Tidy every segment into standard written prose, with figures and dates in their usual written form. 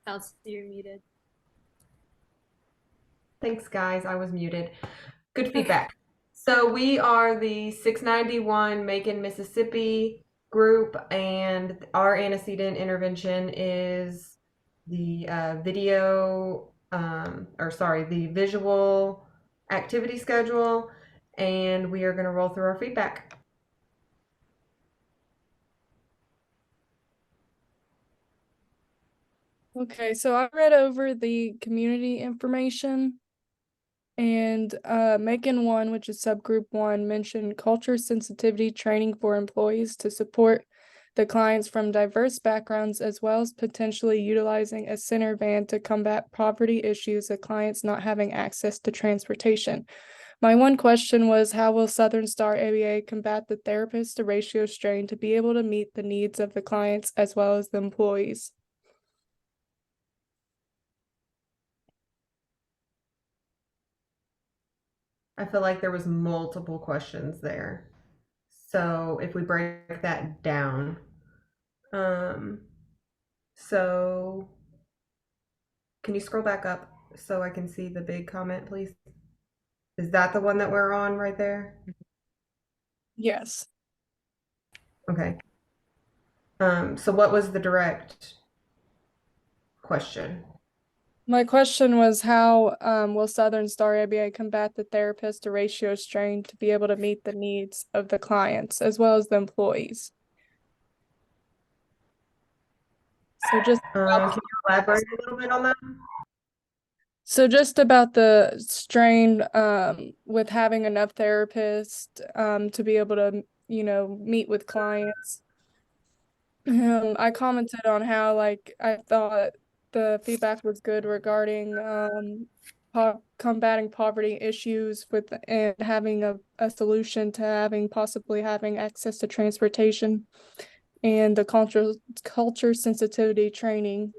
Else you're muted. Thanks, guys. I was muted. Good feedback. So we are the 691 Macon, Mississippi group, and our antecedent intervention is the the visual activity schedule, and we are going to roll through our feedback. Okay, so I read over the community information, and Macon 1, which is subgroup 1, mentioned culture sensitivity training for employees to support the clients from diverse backgrounds, as well as potentially utilizing a center van to combat poverty issues of clients not having access to transportation. My one question was, how will Southern Star ABA combat the therapist to ratio strain to be able to meet the needs of the clients as well as the employees? I feel like there was multiple questions there. So if we break that down, um, so can you scroll back up so I can see the big comment, please? Is that the one that we're on right there? Yes. Okay. So what was the direct question? My question was, how will Southern Star ABA combat the therapist to ratio strain to be able to meet the needs of the clients as well as the employees? So Can you elaborate a little bit on that? just about the strain with having enough therapists to be able to, meet with clients. I commented on how I thought the feedback was good regarding combating poverty issues with and having a solution to possibly having access to transportation and the culture sensitivity training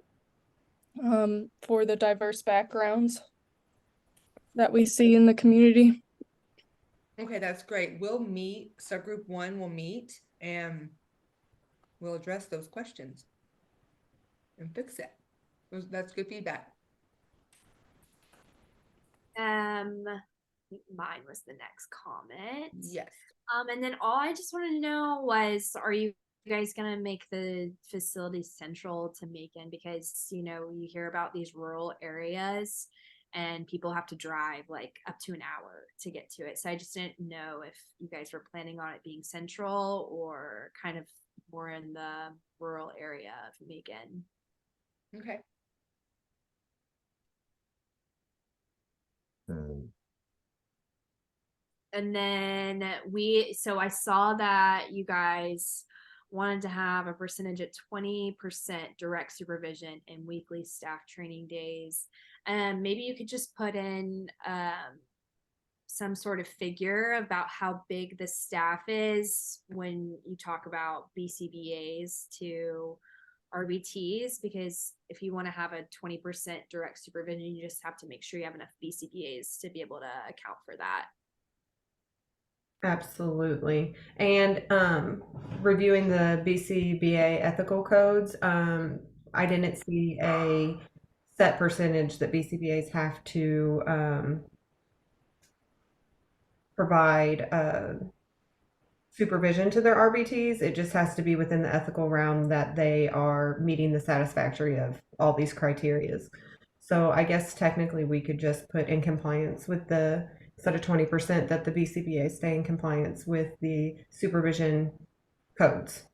for the diverse backgrounds that we see in the community. Okay, that's great. We'll meet, subgroup 1 will meet and we'll address those questions and fix it. That's good feedback. I think mine was the next comment. Yes. And then all I just wanted to know was, are you guys gonna make the facility central to Macon? Because you hear about these rural areas and people have to drive like up to an hour to get to it. So I just didn't know if you guys were planning on it being central or kind of more in the rural area of Macon. Okay. And then so I saw that you guys wanted to have a percentage at 20% direct supervision and weekly staff training days. And maybe you could just put in some sort of figure about how big the staff is when you talk about BCBAs to RBTs, because if you want to have a 20% direct supervision, you just have to make sure you have enough BCBAs to be able to account for that. Absolutely. And reviewing the BCBA ethical codes, I didn't see a set percentage that BCBAs have to provide supervision to their RBTs. It just has to be within the ethical realm that they are meeting the satisfactory of all these criterias. So I guess technically we could just put in compliance with the instead of 20% that the BCBA stay in compliance with the supervision codes.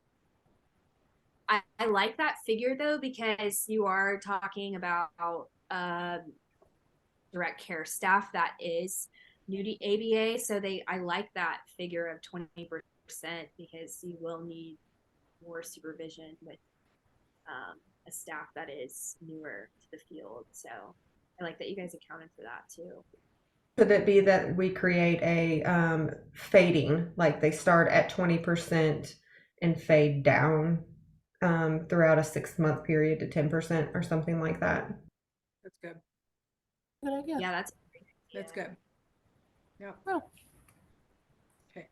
I like that figure though, because you are talking about direct care staff that is new to ABA. So I like that figure of 20% because you will need more supervision with a staff that is newer to the field. So I like that you guys accounted for that too. Could it be that we create a fading, like they start at 20% and fade down throughout a 6 month period to 10% or something like that? That's good. Good idea. Yeah, that's That's good. Yeah. Oh. Okay.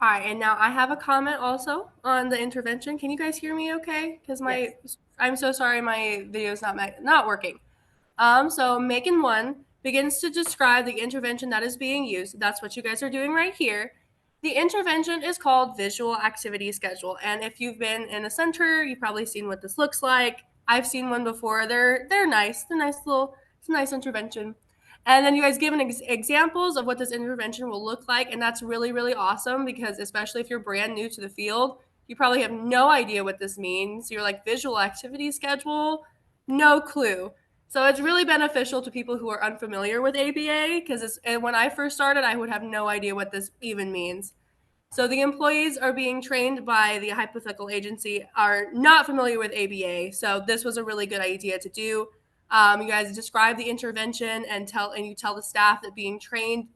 All right, and now I have a comment also on the intervention. Can you guys hear me okay? Because I'm so sorry, my video is not working. So Macon 1 begins to describe the intervention that is being used. That's what you guys are doing right here. The intervention is called visual activity schedule. And if you've been in a center, you've probably seen what this looks like. I've seen one before. They're nice. It's a nice intervention. And then you guys give examples of what this intervention will look like. And that's really, really awesome because especially if you're brand new to the field, you probably have no idea what this means. You're like visual activity schedule, no clue. So it's really beneficial to people who are unfamiliar with ABA because when I first started, I would have no idea what this even means. So the employees are being trained by the hypothetical agency are not familiar with ABA. So this was a really good idea to do. You guys describe the intervention and you tell the staff that being trained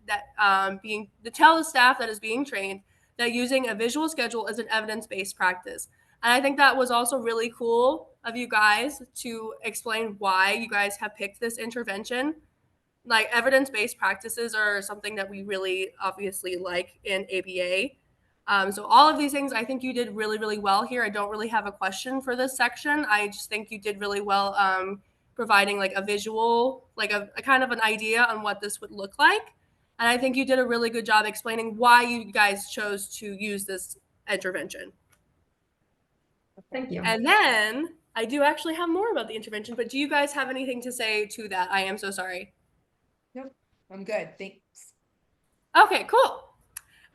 tell the staff that is being trained that using a visual schedule is an evidence-based practice. And I think that was also really cool of you guys to explain why you guys have picked this intervention. Like evidence-based practices are something that we really obviously like in ABA. So all of these things, I think you did really, really well here. I don't really have a question for this section. I just think you did really well providing like a visual, like a kind of an idea on what this would look like. And I think you did a really good job explaining why you guys chose to use this intervention. Thank you. And then I do actually have more about the intervention, but do you guys have anything to say to that? I am so sorry. Nope, I'm good. Thanks. Okay, cool.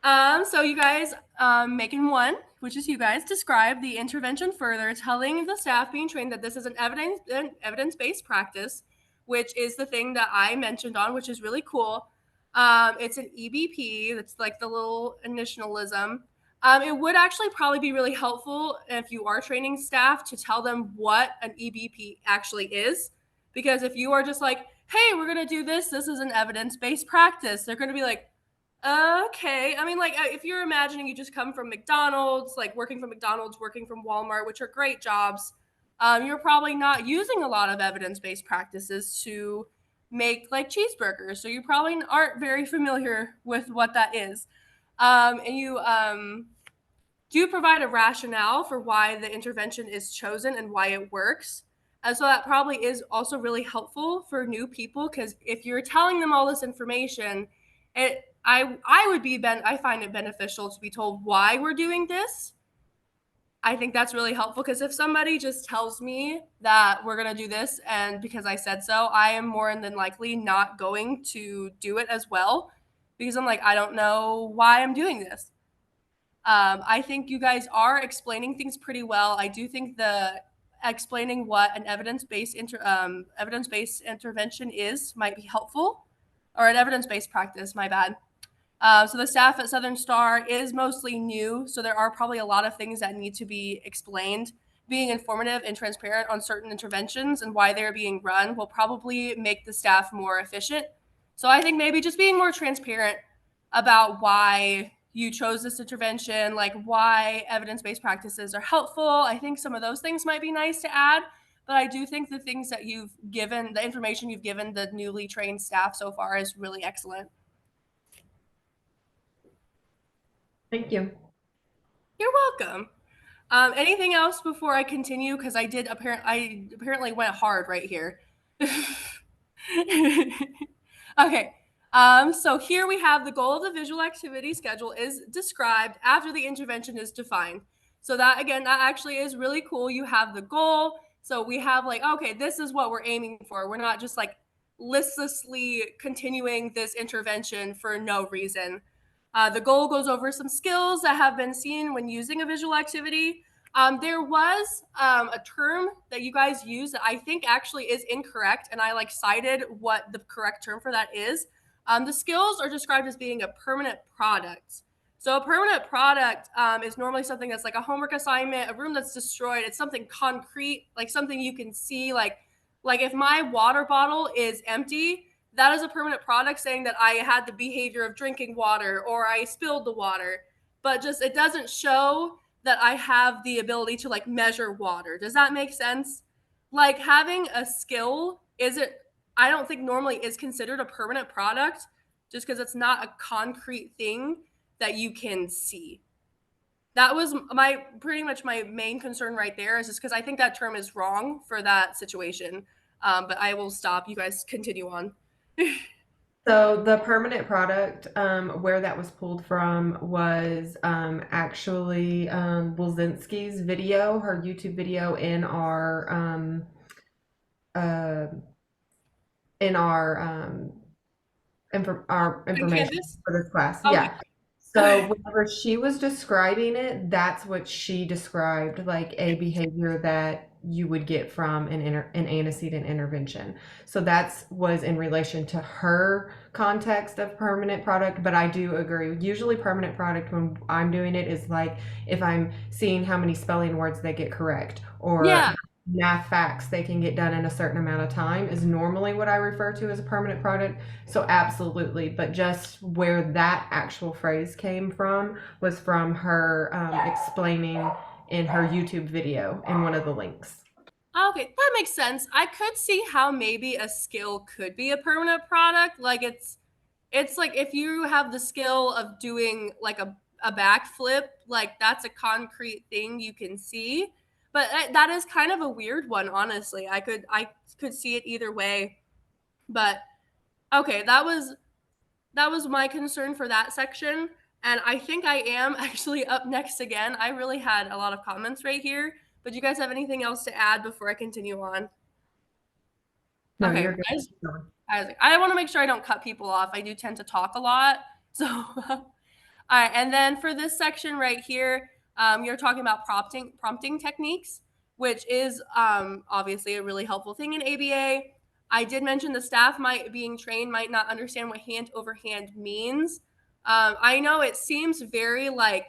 So you guys, Macon 1, which is you guys, describe the intervention further, telling the staff being trained that this is an evidence-based practice, which is the thing that I mentioned on, which is really cool. It's an EBP. That's like the little initialism. It would actually probably be really helpful if you are training staff to tell them what an EBP actually is. Because if you are just like, hey, we're going to do this, this is an evidence-based practice, they're going to be like, okay. I mean, like, if you're imagining you just come from McDonald's, like working from McDonald's, working from Walmart, which are great jobs, you're probably not using a lot of evidence-based practices to make like cheeseburgers. So you probably aren't very familiar with what that is. And you do provide a rationale for why the intervention is chosen and why it works. And so that probably is also really helpful for new people because if you're telling them all this information, I find it beneficial to be told why we're doing this. I think that's really helpful because if somebody just tells me that we're going to do this and because I said so, I am more than likely not going to do it as well because I'm like, I don't know why I'm doing this. I think you guys are explaining things pretty well. I do think the explaining what an evidence-based intervention is might be helpful, or an evidence-based practice. My bad. So the staff at Southern Star is mostly new, so there are probably a lot of things that need to be explained. Being informative and transparent on certain interventions and why they're being run will probably make the staff more efficient. So I think maybe just being more transparent about why you chose this intervention, like why evidence-based practices are helpful. I think some of those things might be nice to add, but I do think the things that you've given, the information you've given the newly trained staff so far is really excellent. Thank you. You're welcome. Anything else before I continue? Because I apparently went hard right here. Okay. So here we have the goal of the visual activity schedule is described after the intervention is defined. So that actually is really cool. You have the goal. So we have like, okay, this is what we're aiming for. We're not just like listlessly continuing this intervention for no reason. The goal goes over some skills that have been seen when using a visual activity. There was a term that you guys use that I think actually is incorrect, and I like cited what the correct term for that is. The skills are described as being a permanent product. So a permanent product is normally something that's like a homework assignment, a room that's destroyed. It's something concrete, like something you can see. Like if my water bottle is empty, that is a permanent product saying that I had the behavior of drinking water or I spilled the water. But just it doesn't show that I have the ability to like measure water. Does that make sense? Like having a skill I don't think normally is considered a permanent product just because it's not a concrete thing that you can see. that was my pretty much my main concern right there, is just because I think that term is wrong for that situation. But I will stop. You guys continue on. So the permanent product, where that was pulled from was actually Wilzinski's video, her YouTube video uh, in our On information Canvas? for this class. Okay. Yeah. So whenever she was describing it, that's what she described, like a behavior that you would get from an antecedent intervention. So that's was in relation to her context of permanent product, but I do agree. Usually permanent product when I'm doing it is like if I'm seeing how many spelling words they get correct or Yeah. math facts they can get done in a certain amount of time is normally what I refer to as a permanent product. So absolutely, but just where that actual phrase came from was from her explaining in her YouTube video in one of the links. Okay, that makes sense. I could see how maybe a skill could be a permanent product. Like it's like if you have the skill of doing like a backflip, like that's a concrete thing you can see. But that is kind of a weird one, honestly. I could see it either way. But okay, that was my concern for that section. And I think I am actually up next again. I really had a lot of comments right here. But do you guys have anything else to add before I continue on? No, Okay, you're good. I want to make sure I don't cut people off. I do tend to talk a lot. So, all right. And then for this section right here, you're talking about prompting techniques, which is obviously a really helpful thing in ABA. I did mention the staff being trained might not understand what hand over hand means. I know it seems very like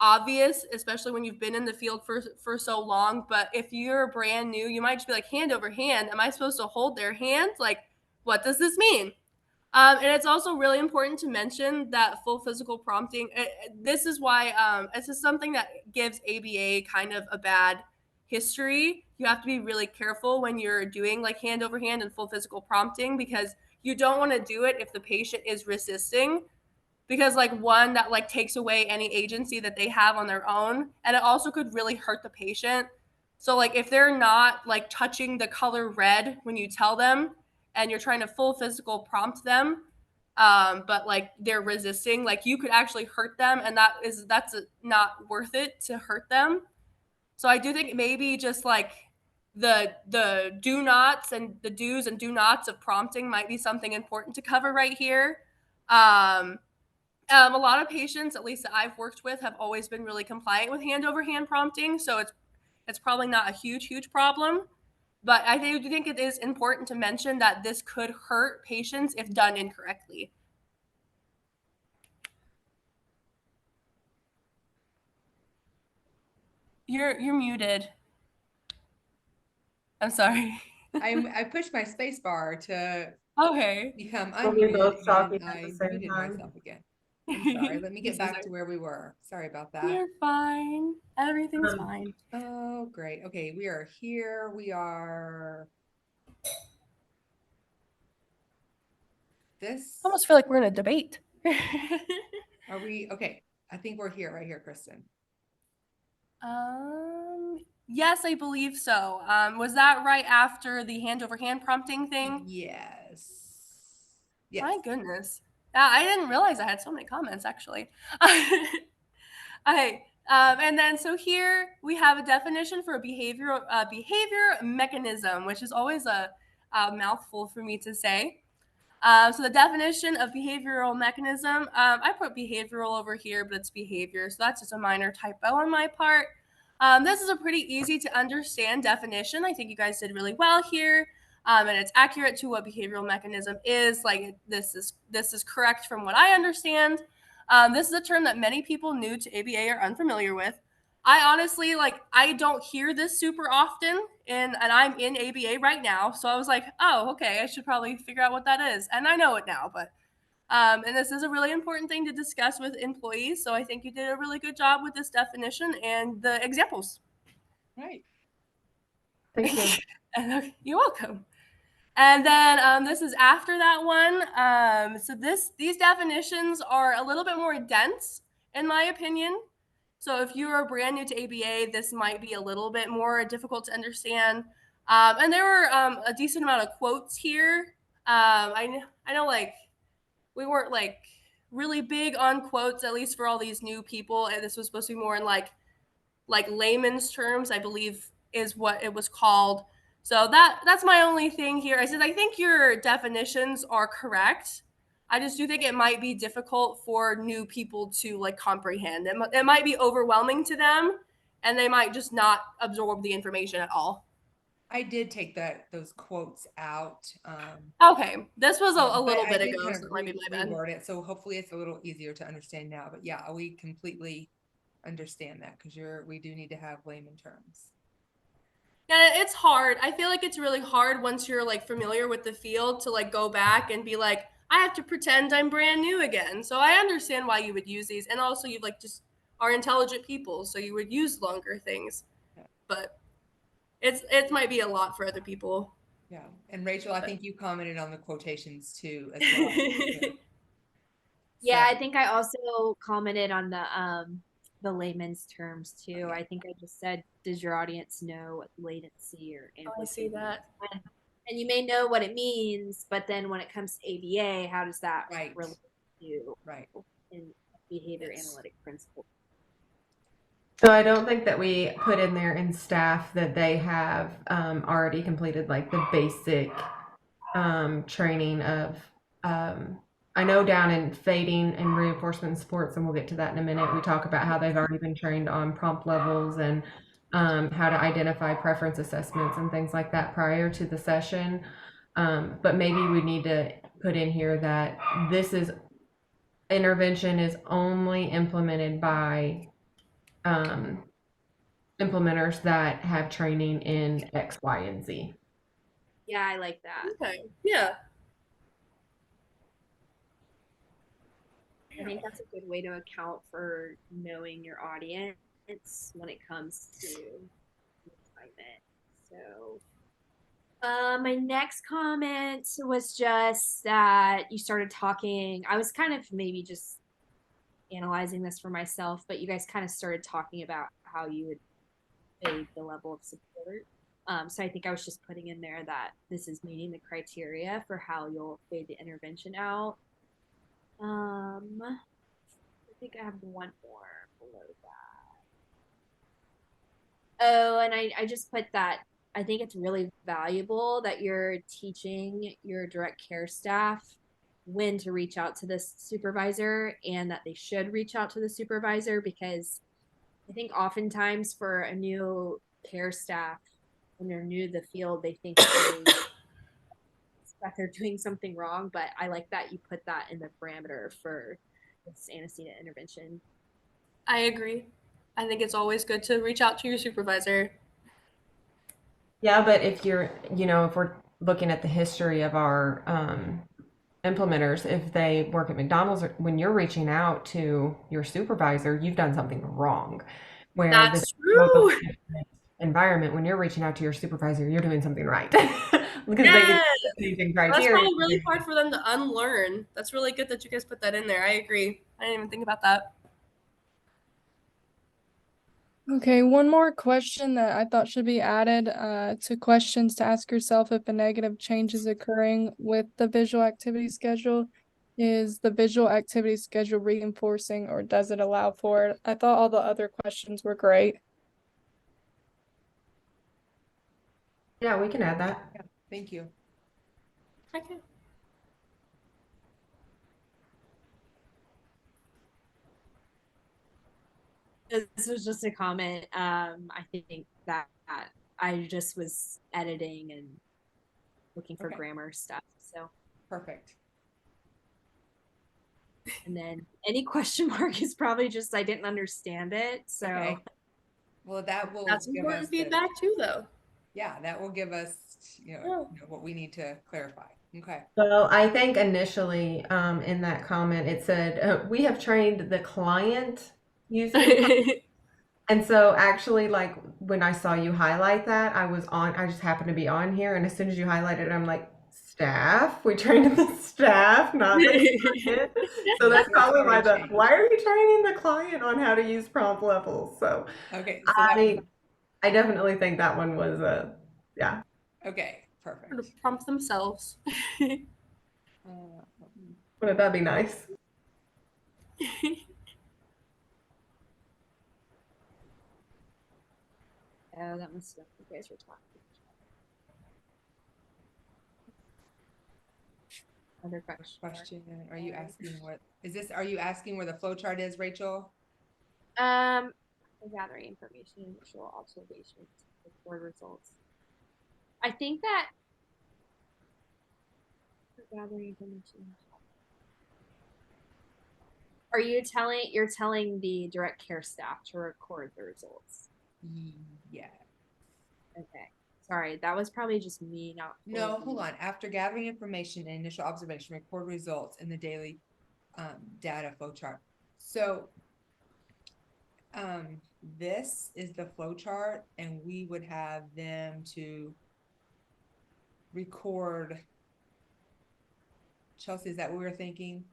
obvious, especially when you've been in the field for so long. But if you're brand new, you might just be like, hand over hand. Am I supposed to hold their hand? Like, what does this mean? And it's also really important to mention that full physical prompting. This is why this is something that gives ABA kind of a bad history. You have to be really careful when you're doing like hand over hand and full physical prompting, because you don't want to do it if the patient is resisting, because like one, that like takes away any agency that they have on their own, and it also could really hurt the patient. So like if they're not like touching the color red when you tell them, and you're trying to full physical prompt them, but like they're resisting, like you could actually hurt them, and that's not worth it to hurt them. So I do think maybe just like the do nots and the do's and do nots of prompting might be something important to cover right here. um a lot of patients, at least that I've worked with, have always been really compliant with hand over hand prompting, so it's probably not a huge problem. But I do think it is important to mention that this could hurt patients if done incorrectly. You're muted. I'm sorry. I pushed my space bar to Okay. become Well, we're unmuted, both and talking at I the same muted time. myself again. I'm sorry. Let me get back to where we were. Sorry about that. You're fine. Everything's Um, fine. Oh, great. Okay, we are here. We are this. I almost feel like we're in a debate. Are we okay? I think we're here, right here, Kristen. Yes, I believe so. Was that right after the hand over hand prompting thing? Yes. Yes. My goodness. I didn't realize I had so many comments actually. Okay. And then so here we have a definition for a behavior mechanism, which is always a mouthful for me to say. So the definition of behavioral mechanism, I put behavioral over here, but it's behavior. So that's just a minor typo on my part. This is a pretty easy to understand definition. I think you guys did really well here. And it's accurate to what behavioral mechanism is. Like this is correct from what I understand. This is a term that many people new to ABA are unfamiliar with. I honestly I don't hear this super often, and I'm in ABA right now, so I was like, oh, okay, I should probably figure out what that is, and I know it now. But and this is a really important thing to discuss with employees, so I think you did a really good job with this definition and the examples. Right. Thank you. You're welcome. And then this is after that one. So these definitions are a little bit more dense, in my opinion. So if you're brand new to ABA, this might be a little bit more difficult to understand. And there were a decent amount of quotes here. I know like we weren't like really big on quotes, at least for all these new people. And this was supposed to be more in like layman's terms, I believe is what it was called. So that's my only thing here. I said I think your definitions are correct. I just do think it might be difficult for new people to like comprehend. It might be overwhelming to them, and they might just not absorb the information at all. I did take those quotes out. Okay, this was a But little I bit did ago, kind so of it might be my bad. reword it, so hopefully it's a little easier to understand now. But yeah, we completely understand that because we do need to have layman terms. Yeah, it's hard. I feel like it's really hard once you're like familiar with the field to like go back and be like, I have to pretend I'm brand new again. So I understand why you would use these, and also you like just are intelligent people, so you would use longer things. Yeah. But it might be a lot for other people. Yeah, and Rachel, I think you commented on the quotations too as well. Yeah, So, I think I also commented on the layman's terms too. Okay. I think I just said, does your audience know what latency or Oh, I see amplitude that. means? And you may know what it means, but then when it comes to ABA, how does that Right. relate to right. in behavior Yes. analytic principles? So I don't think that we put in there in staff that they have already completed like the basic training of. I know down in fading and reinforcement sports, and we'll get to that in a minute. We talk about how they've already been trained on prompt levels and how to identify preference assessments and things like that prior to the session. But maybe we need to put in here that this is intervention is only implemented by implementers that have training in X, Y, and Z. Yeah, I like that. Okay. Yeah. I think that's a good way to account for knowing your audience when it comes to assignment. So my next comment was just that you started talking. I was kind of maybe just analyzing this for myself, but you guys kind of started talking about how you would fade the level of support. So I think I was just putting in there that this is meeting the criteria for how you'll fade the intervention out. I think I have one more below that. Oh, and I just put that I think it's really valuable that you're teaching your direct care staff when to reach out to this supervisor and that they should reach out to the supervisor, because I think oftentimes for a new care staff, when they're new to the field, they think that they're doing something wrong. But I like that you put that in the parameter for this antecedent intervention. I agree. I think it's always good to reach out to your supervisor. Yeah, but if you're, if we're looking at the history of our implementers, if they work at McDonald's, when you're reaching out to your supervisor, you've done something wrong. Where That's this true. environment, when you're reaching out to your supervisor, you're doing something right. Because Yes. they using That's criteria. probably really hard for them to unlearn. That's really good that you guys put that in there. I agree. I didn't even think about that. Okay, one more question that I thought should be added to questions to ask yourself if a negative change is occurring with the visual activity schedule. Is the visual activity schedule reinforcing or does it allow for it? I thought all the other questions were great. Yeah, we can add that. Yeah, thank you. Okay. This was just a comment. I think that I just was editing and looking for Okay. grammar stuff. So, Perfect. and then any question mark is probably just I didn't understand it. So, Okay. Well, that will That's give important us feedback too, though. yeah, that will give us, what we need to clarify. Okay. Well, I think initially in that comment it said we have trained the client using. And so actually, like when I saw you highlight that, I just happened to be on here, and as soon as you highlighted it, I'm like, staff. We trained the staff, not the client. So that's So it's probably why already changed. why are you training the client on how to use prompt levels? So Okay, so that I definitely think that one was yeah. okay, perfect. To prompt themselves. Wouldn't that be nice? Oh, that must have been you guys were talking. Other Question, are you asking what is this? Are you asking where the flow chart is, Rachel? Gathering information, initial observations, record results. I think that gathering information. Are you telling the direct care staff to record the results? Yeah. Okay. Sorry, that was probably just me not. No, hold on. After gathering information and initial observation, record results in the daily data flow chart. So this is the flow chart, and we would have them to record. Chelsea, is that what we were thinking?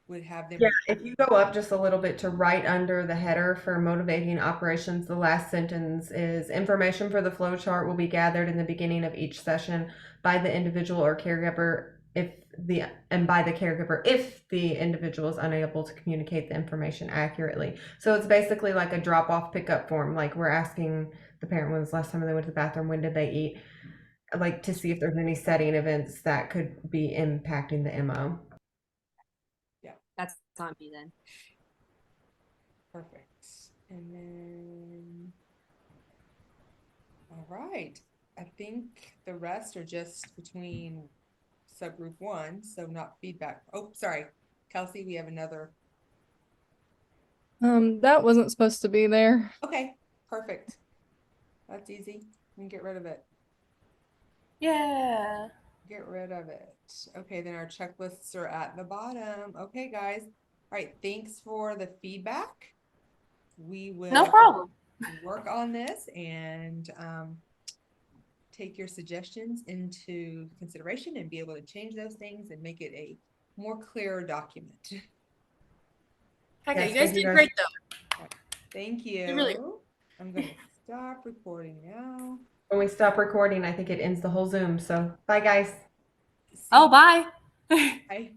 Would have them. Yeah, if you go up just a little bit to right under the header for motivating operations, the last sentence is information for the flow chart will be gathered in the beginning of each session by the individual or caregiver by the caregiver if the individual is unable to communicate the information accurately. So it's basically like a drop-off pickup form. Like we're asking the parent when was the last time they went to the bathroom, when did they eat, like to see if there's any setting events that could be impacting the MO. That's on me then. Perfect. And then, all right. I think the rest are just between subgroup 1, so not feedback. Oh, sorry. Kelsey, we have another. That wasn't supposed to be there. Okay, perfect. That's easy. We can get rid of it. Yeah. Get rid of it. Okay, then our checklists are at the bottom. Okay, guys. All right, thanks for the feedback. We will No problem. work on this and take your suggestions into consideration and be able to change those things and make it a more clear document. Okay, Yes, you guys thank you, did guys. great though. Thank you. really- I'm going to stop recording now. When we stop recording, I think it ends the whole Zoom. So bye, guys. Oh, bye. Bye.